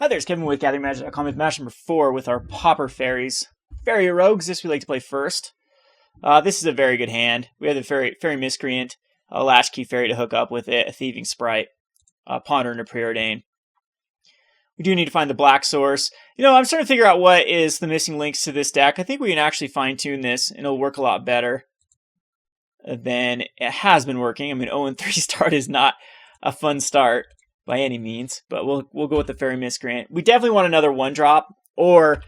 Hi there, it's Kevin with GatheringMagic.com with match number 4 with our Pauper Fairies. Fairy Rogues, this we like to play first. This is a very good hand. We have the Faerie Miscreant, a Latchkey Faerie to hook up with it, a Thieving Sprite, Ponder, and a Preordain. We do need to find the black source. You know, I'm starting to figure out what is the missing links to this deck. I think we can actually fine-tune this, and it'll work a lot better than it has been working. I mean, 0-3 start is not a fun start by any means, but we'll go with the Faerie Miscreant. We definitely want another 1-drop, or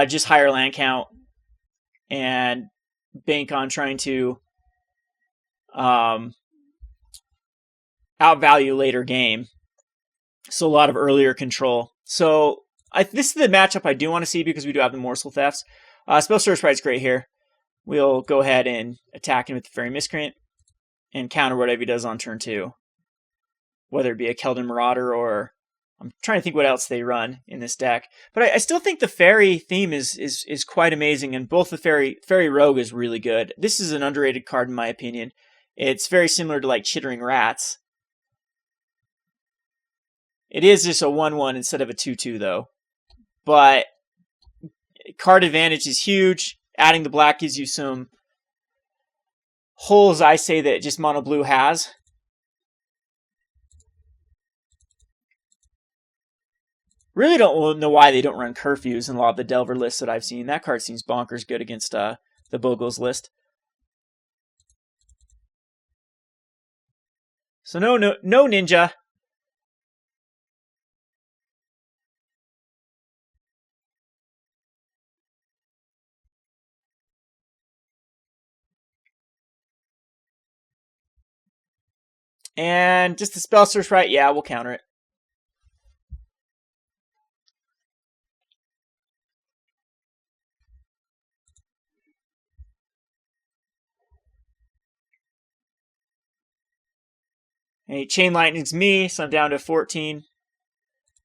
just higher land count and bank on trying to outvalue later game. So a lot of earlier control. So this is the matchup I do want to see because we do have the Morsel Thefts. Spellstutter Sprite's great here. We'll go ahead and attack him with the Faerie Miscreant and counter whatever he does on turn 2. Whether it be a Keldon Marauder or... I'm trying to think what else they run in this deck. But I still think the Fairy theme is quite amazing, and both the Fairy Rogue is really good. This is an underrated card in my opinion. It's very similar to like Chittering Rats. It is just a 1-1 instead of a 2-2 though. But card advantage is huge. Adding the black gives you some holes, I say, that just mono blue has. Really don't know why they don't run Curfews in a lot of the Delver lists that I've seen. That card seems bonkers good against the Bogles list. So no Ninja. And just the Spellstutter Sprite, yeah, we'll counter it. And he Chain Lightning's me, so I'm down to 14.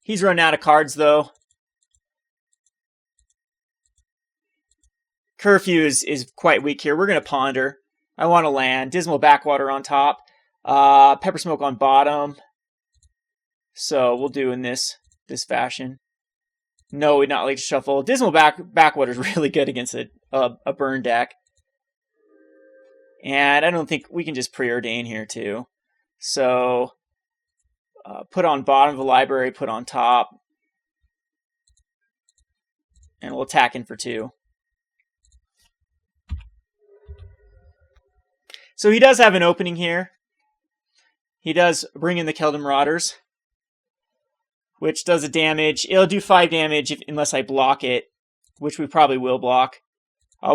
He's running out of cards, though. Curfew is quite weak here. We're going to Ponder. I want to land. Dismal Backwater on top. Peppersmoke on bottom. So we'll do in this fashion. No, we'd not like to shuffle. Dismal Backwater is really good against a burn deck. And I don't think we can just Preordain here, too. So, put on bottom of the library, put on top. And we'll attack in for 2. So he does have an opening here. He does bring in the Keldon Marauders, which does a damage. It'll do 5 damage unless I block it, which we probably will block.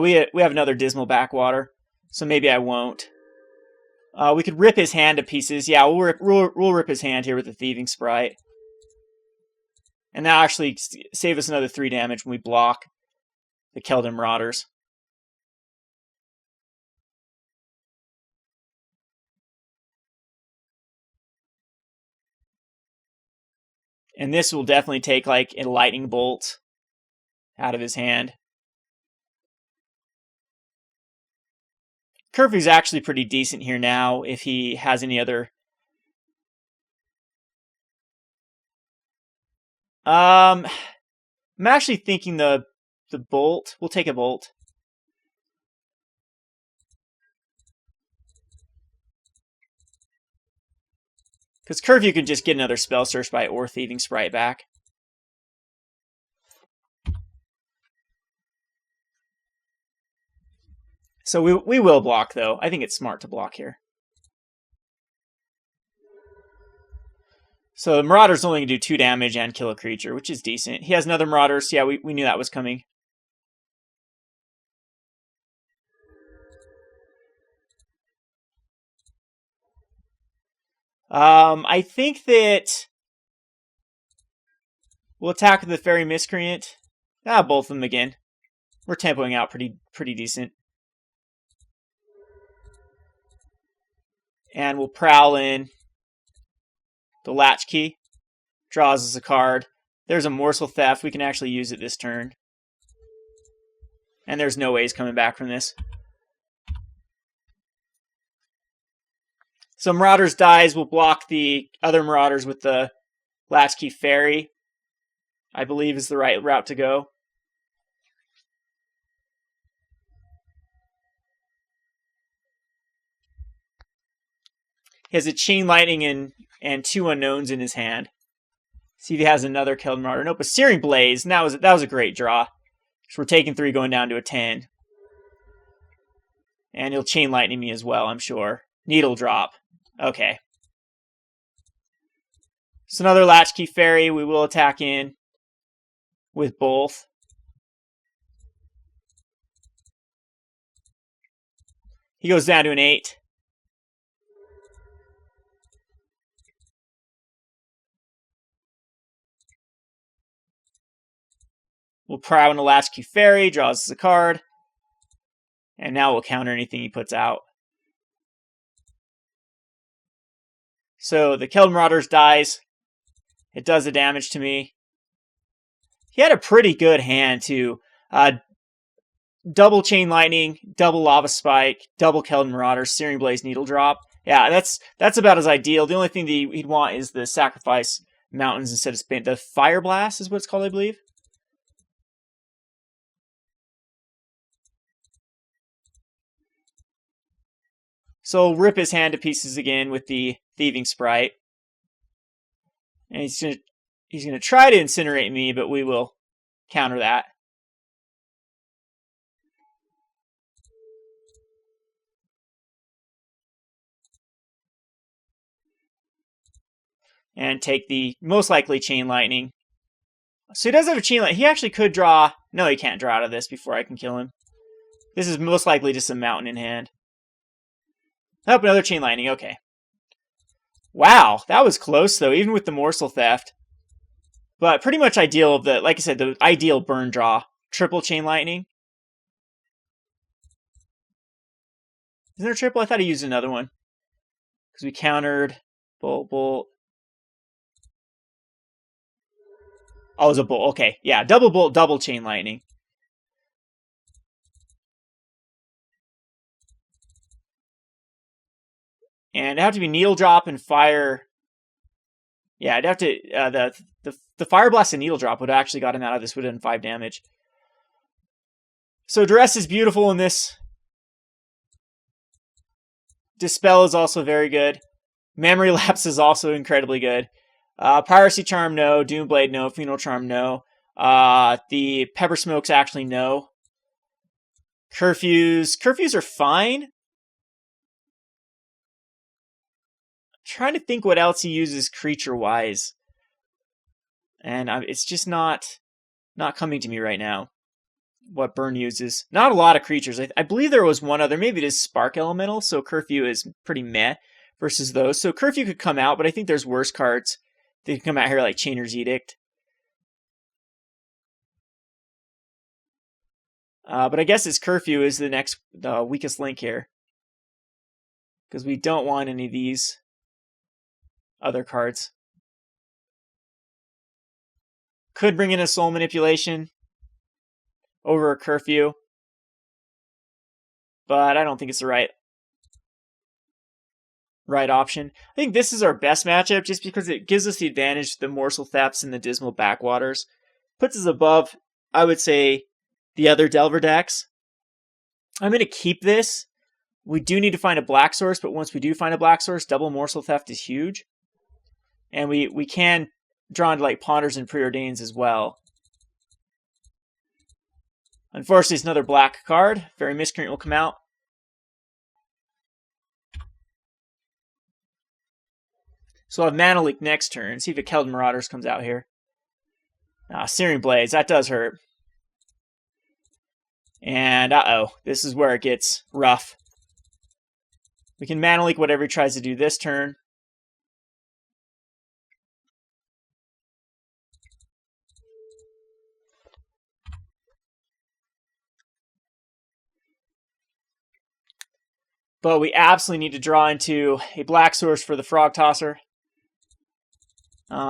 We have another Dismal Backwater, so maybe I won't. We could rip his hand to pieces. Yeah, we'll rip his hand here with the Thieving Sprite. And that'll actually save us another 3 damage when we block the Keldon Marauders. And this will definitely take like a Lightning Bolt out of his hand. Curfew's actually pretty decent here now if he has any other... I'm actually thinking the Bolt. We'll take a Bolt. Because Curfew can just get another Spellstutter Sprite or Thieving Sprite back. So we will block, though. I think it's smart to block here. So the Marauder's only going to do 2 damage and kill a creature, which is decent. He has another Marauder, so yeah, we knew that was coming. I think that we'll attack the Faerie Miscreant. Both of them again. We're tempoing out pretty decent. And we'll prowl in the Latchkey. Draws us a card. There's a Morsel Theft. We can actually use it this turn. And there's no ways coming back from this. So Marauders dies. We'll block the other Marauders with the Latchkey Faerie. I believe is the right route to go. He has a Chain Lightning and 2 Unknowns in his hand. See if he has another Keldon Marauder. Nope, a Searing Blaze. And that was a great draw. So we're taking 3 going down to a 10. And he'll Chain Lightning me as well, I'm sure. Needle Drop. Okay. So another Latchkey Faerie. We will attack in with both. He goes down to an 8. We'll prow in a Latchkey Faerie, draws us a card. And now we'll counter anything he puts out. So the Keldon Marauders dies. It does the damage to me. He had a pretty good hand too. Double Chain Lightning, double Lava Spike, double Keldon Marauders, Searing Blaze, Needle Drop. Yeah, that's about as ideal. The only thing that he'd want is the Sacrifice Mountains instead of Spin. The Fire Blast is what it's called, I believe. So rip his hand to pieces again with the Thieving Sprite. And he's gonna try to incinerate me, but we will counter that. And take the most likely Chain Lightning. So he does have a Chain Lightning. He actually could draw. No, he can't draw out of this before I can kill him. This is most likely just a Mountain in hand. Oh, another Chain Lightning. Okay. Wow, that was close though, even with the Morsel Theft. But pretty much ideal of the, like I said, the ideal burn draw. Triple Chain Lightning. Isn't there a triple? I thought he used another one. Because we countered Bolt. Oh, it was a Bolt. Okay, yeah, double Bolt, double Chain Lightning. And it'd have to be Needle Drop and Fire. Yeah, I'd have to the Fire Blast and Needle Drop would have actually got him out of this. Would have done 5 damage. So Duress is beautiful in this. Dispel is also very good. Memory Lapse is also incredibly good. Piracy Charm, no. Doomblade, no. Funeral Charm, no. The Peppersmokes, actually, no. Curfews are fine. I'm trying to think what else he uses creature-wise. And it's just not coming to me right now. What Burn uses. Not a lot of creatures. I believe there was one other. Maybe it is Spark Elemental, so Curfew is pretty meh versus those. So Curfew could come out, but I think there's worse cards that can come out here like Chainer's Edict. But I guess it's Curfew is the weakest link here. Because we don't want any of these other cards. Could bring in a Soul Manipulation over a Curfew. But I don't think it's the right option. I think this is our best matchup just because it gives us the advantage to the Morsel Thefts and the Dismal Backwaters. Puts us above, I would say, the other Delver decks. I'm going to keep this. We do need to find a black source, but once we do find a black source, double Morsel Theft is huge. And we can draw into like Ponders and Preordains as well. Unfortunately, it's another black card. Faerie Miscreant will come out. So I'll have Mana Leak next turn. See if a Keldon Marauders comes out here. Searing Blaze, that does hurt. And uh-oh, this is where it gets rough. We can Mana Leak whatever he tries to do this turn. But we absolutely need to draw into a black source for the Frogtosser.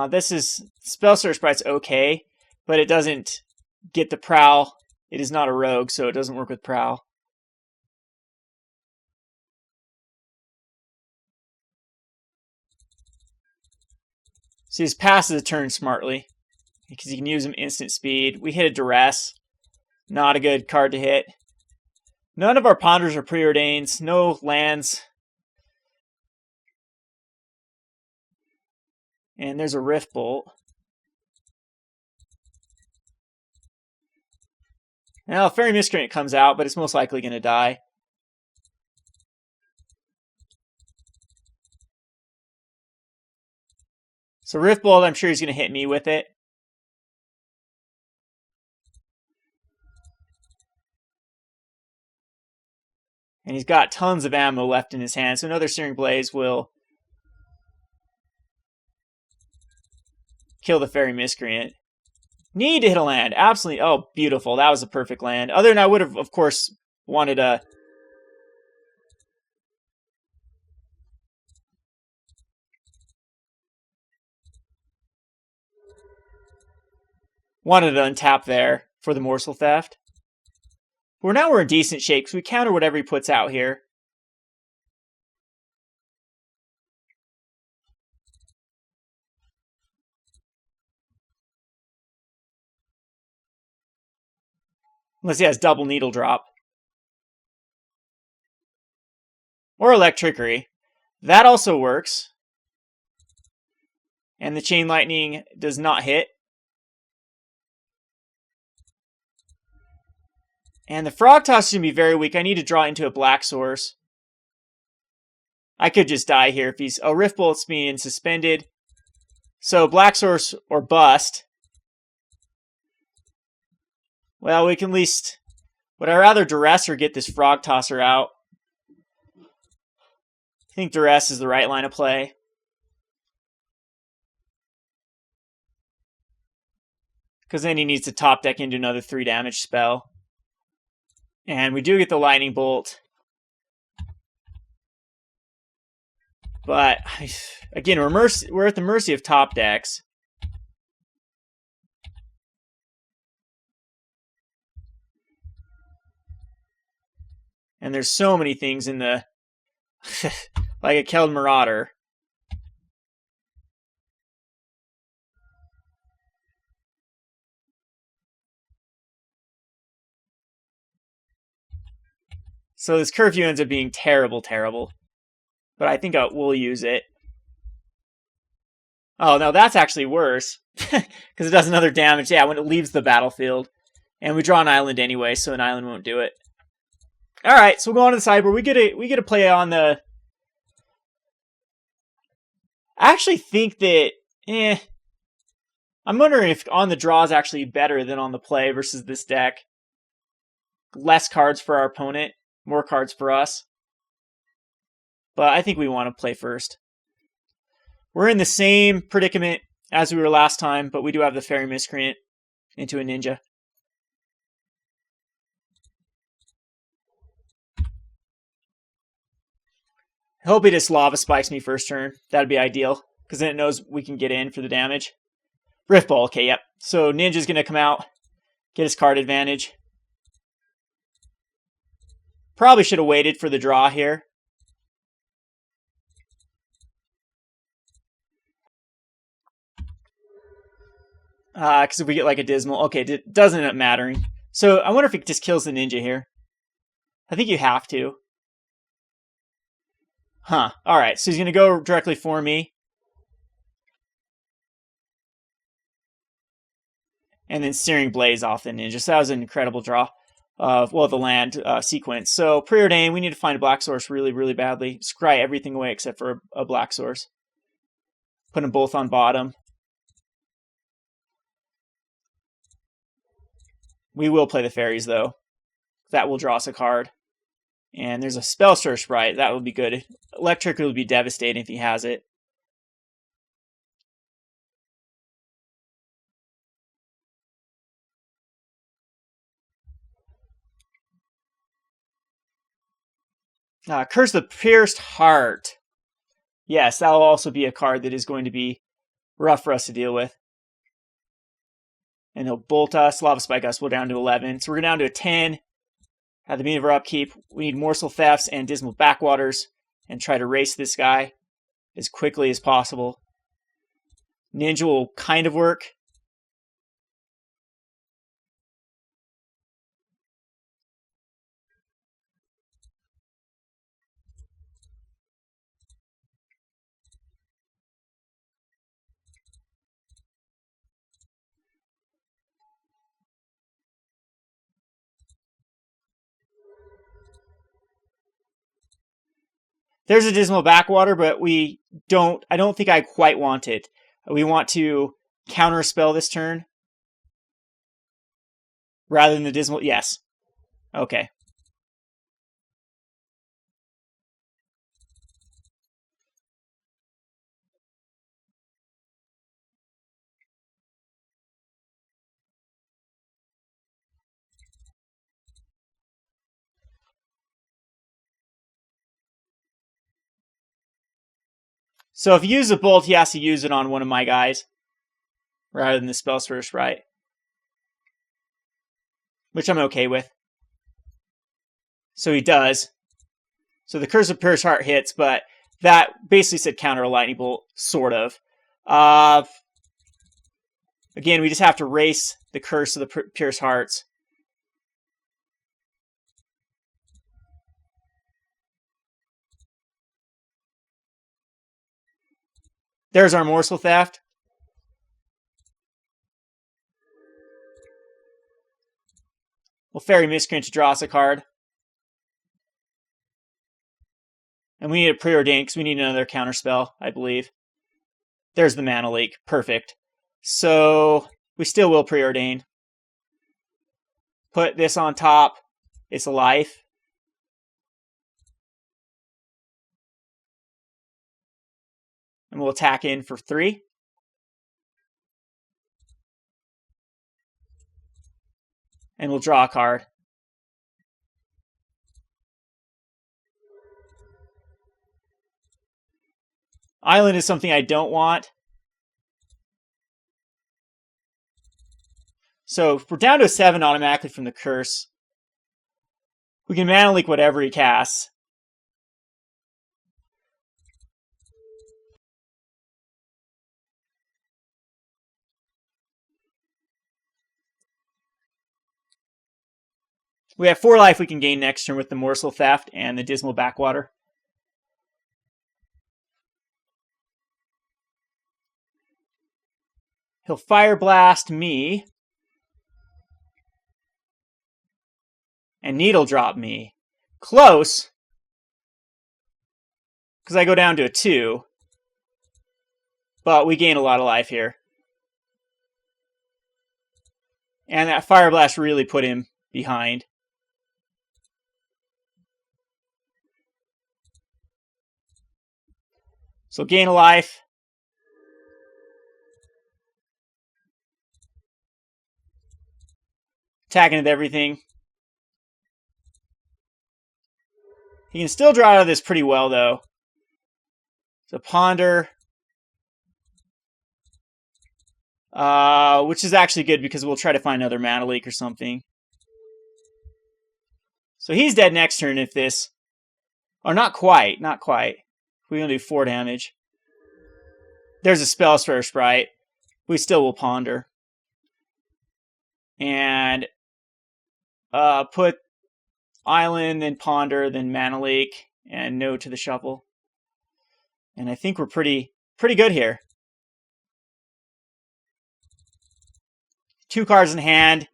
This is Spellstutter Sprite's okay, but it doesn't get the Prowl. It is not a rogue, so it doesn't work with Prowl. So he just passes the turn smartly. because you can use them instant speed. We hit a Duress. Not a good card to hit. None of our Ponders are Preordains. No lands. And there's a Rift Bolt. Now, Faerie Miscreant comes out, but it's most likely going to die. So Rift Bolt, I'm sure he's going to hit me with it. And he's got tons of ammo left in his hand, so another Searing Blaze will kill the Faerie Miscreant. Need to hit a land. Absolutely. Oh, beautiful. That was a perfect land. Other than I would have, of course, wanted a... wanted to untap there for the Morsel Theft. But now we're in decent shape, because we counter whatever he puts out here. Unless he has double Needle Drop. Or Electrickery. That also works. And the Chain Lightning does not hit. And the Frogtosser is going to be very weak. I need to draw into a black source. I could just die here if he's... Oh, Rift Bolt's being suspended. So black source or bust. Well, we can at least... Would I rather Duress or get this Frogtosser out? I think Duress is the right line of play. Because then he needs to top deck into another 3 damage spell. And we do get the Lightning Bolt. But, again, we're at the mercy of top decks. And there's so many things in the... like a Keld Marauder. So this Curfew ends up being terrible, terrible. But I think we'll use it. Oh, no, that's actually worse. Because it does another damage. Yeah, when it leaves the battlefield. And we draw an island anyway, so an island won't do it. Alright, so we'll go on to the sideboard. We get to play on the... I actually think that... I'm wondering if on the draw is actually better than on the play versus this deck. Less cards for our opponent. More cards for us. But I think we want to play first. We're in the same predicament as we were last time, but we do have the Faerie Miscreant into a ninja. I hope he just Lava Spikes me first turn. That'd be ideal, because then it knows we can get in for the damage. Rift Ball, okay, yep. So Ninja's going to come out, get his card advantage. Probably should have waited for the draw here. Because if we get like a Dismal... Okay, it doesn't end up mattering. So I wonder if it just kills the Ninja here. I think you have to. Huh. Alright, so he's going to go directly for me. And then Searing Blaze off the Ninja. So that was an incredible draw. Well, the land sequence. So Preordain, we need to find a black source really, really badly. Scry everything away except for a black source. Put them both on bottom. We will play the fairies, though. That will draw us a card. And there's a Spellstutter Sprite. That would be good. Electric would be devastating if he has it. Curse the Pierced Heart. Yes, that will also be a card that is going to be rough for us to deal with. And he'll bolt us, Lava Spike us, we're down to 11. So we're down to a 10. At the beginning of our upkeep, we need Morsel Thefts and Dismal Backwaters and try to race this guy as quickly as possible. Ninja will kind of work. There's a Dismal Backwater, but I don't think I quite want it. We want to counterspell this turn rather than the Dismal. Yes. Okay. So if he uses a bolt, he has to use it on one of my guys rather than the Spellstutter Sprite, which I'm okay with. So he does. So the Curse of Pierce Heart hits, but that basically said counter a Lightning Bolt, sort of. Again, we just have to race the Curse of the Pierce Hearts. There's our Morsel Theft. We'll Faerie Miscreant to draw us a card. And we need a Preordain because we need another counterspell, I believe. There's the Mana Leak. Perfect. So we still will Preordain. Put this on top. It's a life. And we'll attack in for 3. And we'll draw a card. Island is something I don't want. So if we're down to a 7 automatically from the curse, we can Mana Leak whatever he casts. We have 4 life we can gain next turn with the Morsel Theft and the Dismal Backwater. He'll Fire Blast me. And Needle Drop me. Close. Because I go down to a 2. But we gain a lot of life here. And that Fire Blast really put him behind. So gain a life. Attacking with everything. He can still draw out of this pretty well, though. So Ponder. Which is actually good because we'll try to find another Mana Leak or something. So he's dead next turn if this... Or not quite, not quite. We're going to do 4 damage. There's a Spellstutter Sprite. We still will Ponder. And put Island, then Ponder, then Mana Leak, and no to the shuffle. And I think we're pretty good here. 2 cards in hand.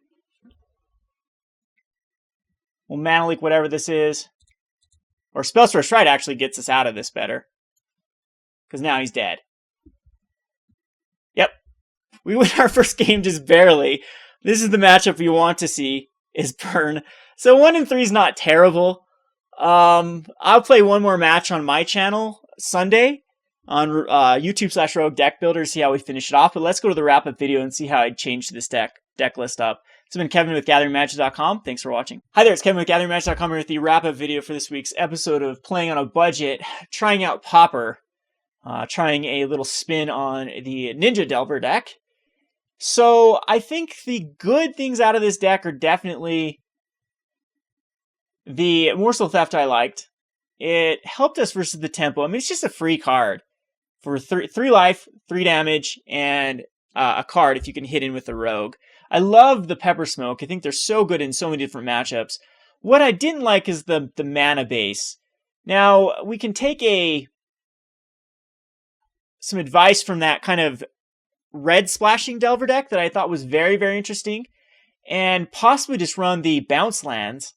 We'll Mana Leak whatever this is. Or Spellstutter Sprite actually gets us out of this better. Because now he's dead. Yep. We win our first game just barely. This is the matchup you want to see, is Burn. So 1-3 is not terrible. I'll play one more match on my channel Sunday on YouTube/Rogue Deck Builder to see how we finish it off. But let's go to the wrap-up video and see how I changed this deck list up. It's been Kevin with GatheringMagic.com. Thanks for watching. Hi there, it's Kevin with GatheringMagic.com here with the wrap-up video for this week's episode of Playing on a Budget, trying out Pauper, trying a little spin on the Ninja Delver deck. So I think the good things out of this deck are definitely the Morsel Theft I liked. It helped us versus the tempo. I mean, it's just a free card for 3 life, 3 damage, and a card if you can hit in with the rogue. I love the Peppersmoke. I think they're so good in so many different matchups. What I didn't like is the mana base. Now, we can take some advice from that kind of red splashing Delver deck that I thought was very, very interesting, and possibly just run the bounce lands.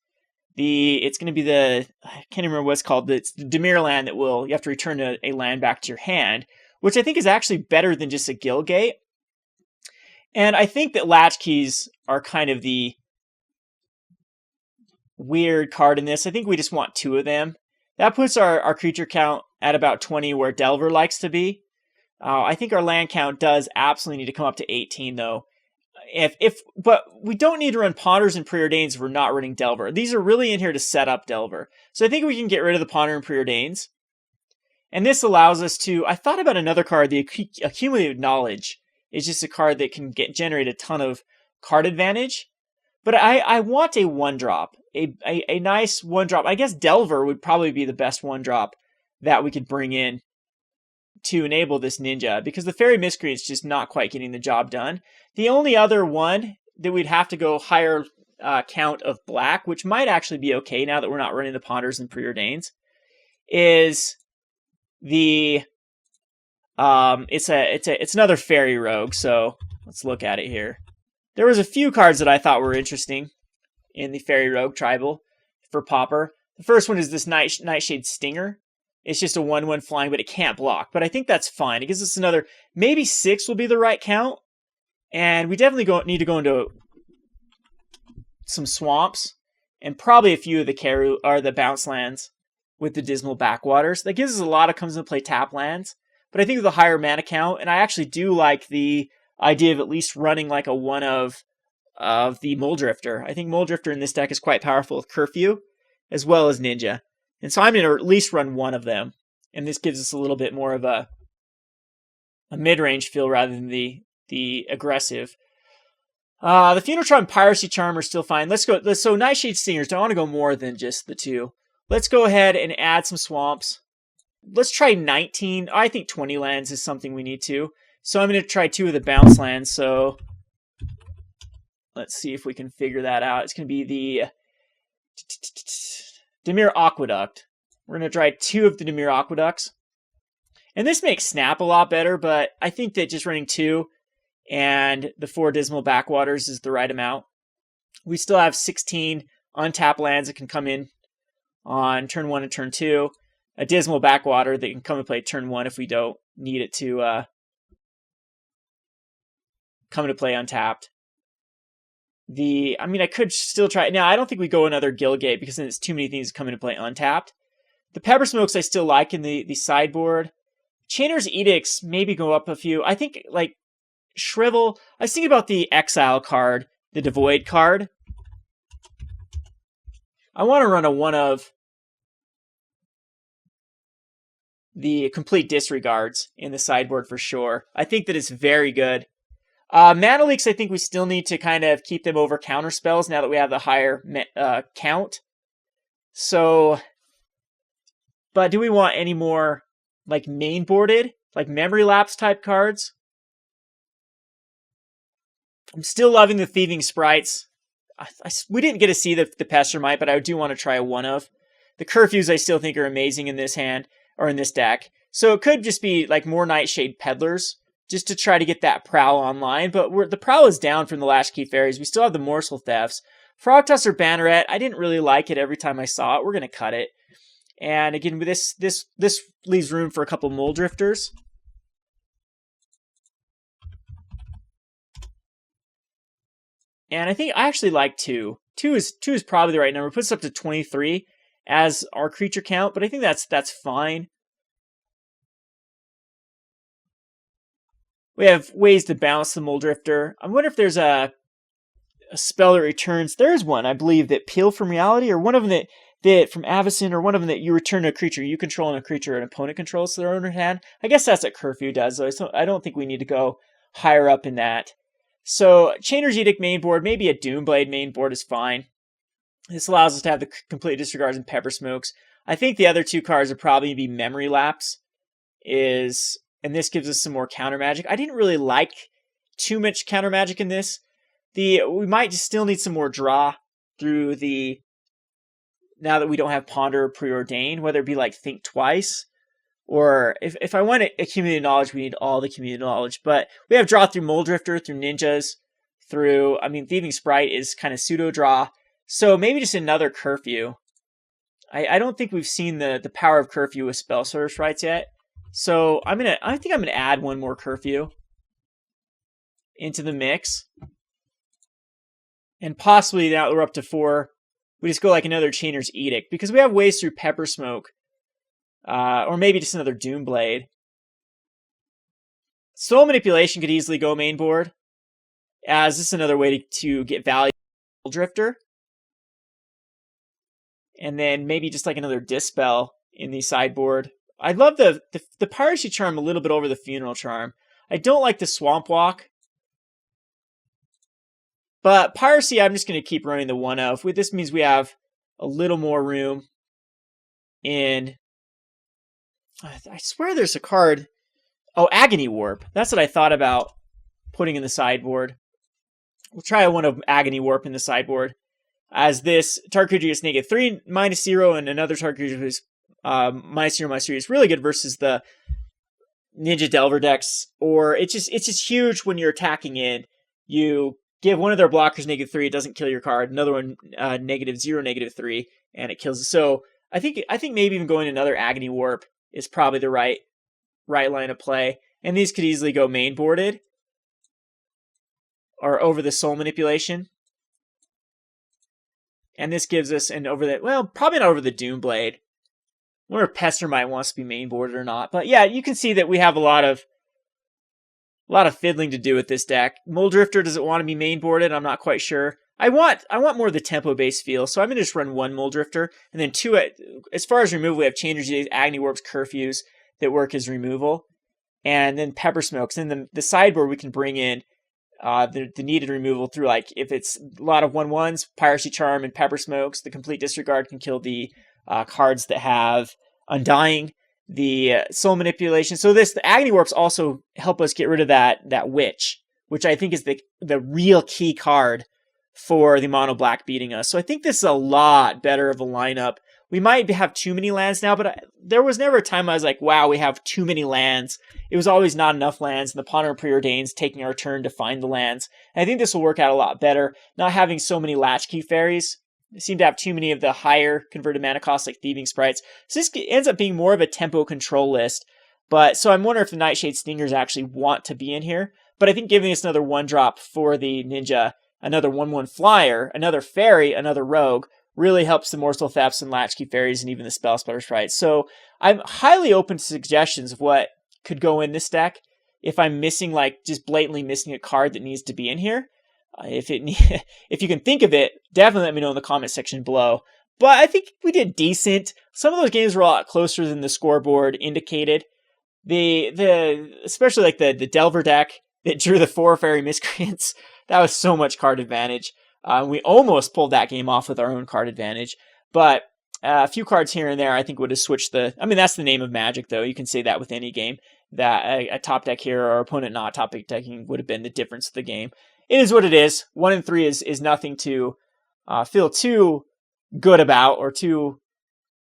it's going to be the, I can't remember what it's called, it's the Dimir land that you have to return a land back to your hand, which I think is actually better than just a Guildgate. And I think that Latchkeys are kind of the weird card in this. I think we just want 2 of them. That puts our creature count at about 20 where Delver likes to be. I think our land count does absolutely need to come up to 18 though. But we don't need to run Ponders and Preordains if we're not running Delver. These are really in here to set up Delver. So I think we can get rid of the Ponder and Preordains. And this allows us to, I thought about another card, the Accumulated Knowledge. It's just a card that can generate a ton of card advantage. But I want a 1-drop, a nice 1-drop. I guess Delver would probably be the best 1-drop that we could bring in to enable this ninja, because the Faerie Miscreant's just not quite getting the job done. The only other one that we'd have to go higher count of black, which might actually be okay now that we're not running the Ponders and Preordains, is the it's another Fairy Rogue. So let's look at it here. There was a few cards that I thought were interesting in the Fairy Rogue tribal for Pauper. The first one is this Nightshade Stinger. It's just a 1/1 flying, but it can't block. But I think that's fine. It gives us another, maybe 6 will be the right count. And we definitely need to go into some swamps and probably a few of the Caru or the bounce lands with the Dismal Backwaters. That gives us a lot of comes into play tap lands. But I think with a higher mana count, and I actually do like the idea of at least running like a one of the Muldrifter. I think Muldrifter in this deck is quite powerful with Curfew as well as Ninja. And so I'm going to at least run one of them. And this gives us a little bit more of a mid-range feel rather than the aggressive. The Funeral Trial and Piracy Charm are still fine. So Nightshade Stingers, don't want to go more than just the 2. Let's go ahead and add some swamps. Let's try 19. I think 20 lands is something we need to. So I'm going to try 2 of the bounce lands. So let's see if we can figure that out. It's going to be the Dimir Aqueduct. We're going to try 2 of the Dimir Aqueducts. And this makes Snap a lot better, but I think that just running 2 and the 4 Dismal Backwaters is the right amount. We still have 16 untapped lands that can come in on turn 1 and turn 2. A Dismal Backwater that can come and play turn 1 if we don't need it to come into play untapped. I could still try. Now, I don't think we go another Guildgate because then it's too many things that come into play untapped. The Peppersmokes I still like in the sideboard. Chainer's Edicts maybe go up a few. I think, like, Shrivel. I was thinking about the Exile card, the Devoid card. I want to run a one of the Complete Disregards in the sideboard for sure. I think that it's very good. Mana Leaks, I think we still need to kind of keep them over counter spells now that we have the higher count. So, but do we want any more like main boarded, like Memory Lapse type cards? I'm still loving the Thieving Sprites. We didn't get to see the Pestermite, but I do want to try a one of. The Curfews I still think are amazing in this hand, or in this deck. So it could just be like more Nightshade Peddlers, just to try to get that Prowl online. But the Prowl is down from the Latchkey Faeries. We still have the Morsel Thefts. Frogtosser Banneret, I didn't really like it every time I saw it. We're going to cut it. And again, this leaves room for a couple Muldrifters. And I think I actually like 2. 2 is probably the right number. It puts us up to 23 as our creature count, but I think that's fine. We have ways to balance the Muldrifter. I wonder if there's a spell that returns. There's one, I believe, that Peel from Reality, or one of them that from Avacyn, or one of them that you return a creature you control and a creature an opponent controls to their owner's hand. I guess that's what Curfew does, though. So I don't think we need to go higher up in that. So Chainer's Edict main board, maybe a Doomblade main board is fine. This allows us to have the Complete Disregards and Peppersmokes. I think the other 2 cards would probably be Memory Lapse, and this gives us some more counter magic. I didn't really like too much counter magic in this. We might just still need some more draw through now that we don't have Ponder or Preordain, whether it be like Think Twice, or if I want Accumulated Knowledge, we need all the Accumulated Knowledge. But we have draw through Muldrifter, through Ninjas, Thieving Sprite is kind of pseudo draw. So maybe just another Curfew. I don't think we've seen the power of Curfew with Spellstutter Sprites yet. So I think I'm gonna add one more Curfew into the mix. And possibly now we're up to 4. We just go like another Chainer's Edict, because we have ways through Peppersmoke. Or maybe just another Doomblade. Soul Manipulation could easily go main board, as this is another way to get value from Drifter. And then maybe just like another Dispel in the sideboard. I love the Piracy Charm a little bit over the Funeral Charm. I don't like the Swamp Walk. But Piracy, I'm just going to keep running the 1-of. This means we have a little more room in... I swear there's a card... Oh, Agony Warp. That's what I thought about putting in the sideboard. We'll try one of Agony Warp in the sideboard. As this target creature gets -3, -0, and another target creature who's -0, -3 is really good versus the Ninja Delver decks. Or it's just huge when you're attacking in. You give one of their blockers -3, it doesn't kill your card. Another one -0, -3, and it kills it. So I think maybe even going another Agony Warp is probably the right line of play. And these could easily go main boarded or over the Soul Manipulation. And this gives us probably not over the Doomblade. I wonder if Pestermite wants to be main boarded or not. But yeah, you can see that we have a lot of fiddling to do with this deck. Mole Drifter, does it want to be main boarded? I'm not quite sure. I want more of the tempo based feel, so I'm gonna just run 1 Mole Drifter, and then 2 as far as removal, we have Chainer's Edict, Agony Warps, Curfews that work as removal, and then Peppersmokes. And the sideboard we can bring in the needed removal through, like, if it's a lot of 1/1s, Piracy Charm and Peppersmokes. The complete disregard can kill the cards that have Undying, the Soul Manipulation. So the Agony Warps also help us get rid of that Witch, which I think is the real key card for the mono black beating us. So I think this is a lot better of a lineup. We might have too many lands now, but there was never a time I was like, wow, we have too many lands. It was always not enough lands, and the Ponder Preordain's taking our turn to find the lands. And I think this will work out a lot better, not having so many Latchkey Faeries. They seem to have too many of the higher converted mana costs, like Thieving Sprites. So this ends up being more of a tempo control list. So I'm wondering if the Nightshade Stingers actually want to be in here. But I think giving us another 1-drop for the Ninja, another 1/1 flyer, another Fairy, another Rogue, really helps the Morsel Thefts and Latchkey Faeries and even the Spellstutter Sprites. So I'm highly open to suggestions of what could go in this deck if I'm missing, like, just blatantly missing a card that needs to be in here. If you can think of it, definitely let me know in the comment section below. But I think we did decent. Some of those games were a lot closer than the scoreboard indicated. Especially like the Delver deck that drew the 4 Faerie Miscreants. That was so much card advantage. We almost pulled that game off with our own card advantage. But a few cards here and there I think would have switched that's the name of Magic, though. You can say that with any game. That a top deck here or opponent not top deck decking would have been the difference of the game. It is what it is. 1 and 3 is nothing to feel too good about or too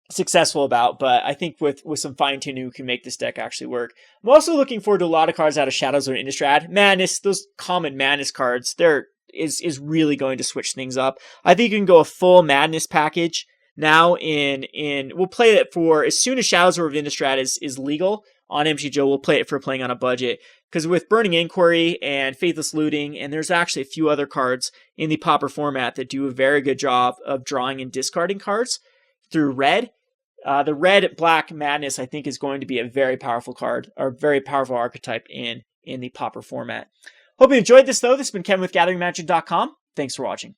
successful about, but I think with some fine-tuning we can make this deck actually work. I'm also looking forward to a lot of cards out of Shadows or Innistrad. Madness, those common Madness cards, is really going to switch things up. I think you can go a full Madness package now we'll play it for as soon as Shadows of Innistrad is legal on MTGO. We'll play it for playing on a budget, because with Burning Inquiry and Faithless Looting, and there's actually a few other cards in the Pauper format that do a very good job of drawing and discarding cards through red. The red-black Madness, I think, is going to be a very powerful card, or very powerful archetype in the Pauper format. Hope you enjoyed this, though. This has been Kevin with GatheringMagic.com. Thanks for watching.